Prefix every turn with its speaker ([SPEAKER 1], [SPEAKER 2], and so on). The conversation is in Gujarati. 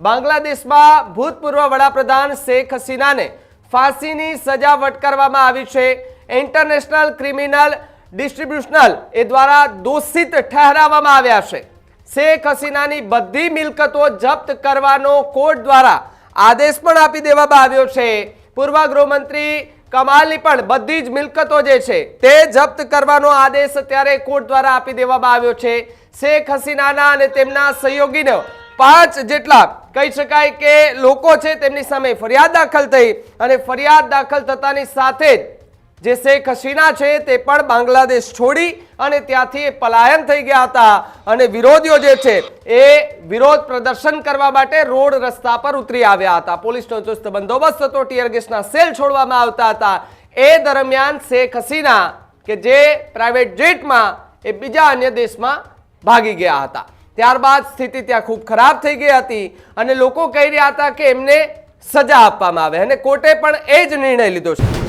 [SPEAKER 1] બાંગ્લાદેશમાં ભૂતપૂર્વ વડાપ્રધાન શેખ હસીનાને ફાંસીની સજા ફટકારવામાં આવી છે। ઇન્ટરનેશનલ ક્રિમિનલ ડિસ્ટ્રિબ્યુશનલ એ દ્વારા દોષિત ઠેરવવામાં આવ્યા છે। શેખ હસીનાની બધી મિલકતો જપ્ત કરવાનો કોર્ટ દ્વારા આદેશ પણ આપી દેવામાં આવ્યો છે। પૂર્વ ગૃહમંત્રી કમાલની પણ બધી જ મિલકતો જે છે તે જપ્ત કરવાનો આદેશ અત્યારે કોર્ટ દ્વારા આપી દેવામાં આવ્યો છે। શેખ હસીનાના અને તેમના સહયોગીનો 5 જેટલા કહી શકાય કે લોકો છે તેમની સામે ફરિયાદ દાખલ થઈ અને ફરિયાદ દાખલ થતાની સાથે જ જે શેખ હસીના છે તે પણ બાંગ્લાદેશ છોડી અને ત્યાંથી પલાયન થઈ ગયા હતા અને વિરોધીઓ જે છે એ વિરોધ પ્રદર્શન કરવા માટે રોડ રસ્તા પર ઉતરી આવ્યા હતા। પોલીસનો ચુસ્ત બંદોબસ્ત હતો, ટીયર ગેસના સેલ છોડવામાં આવતા હતા। એ દરમિયાન શેખ હસીના કે જે પ્રાઇવેટ જેટમાં એ બીજા અન્ય દેશમાં ભાગી ગયા હતા। ત્યારબાદ સ્થિતિ ત્યાં ખૂબ ખરાબ થઈ ગઈ હતી અને લોકો કહી રહ્યા હતા કે એમને સજા આપવામાં આવે અને કોર્ટે પણ એ જ નિર્ણય લીધો છે।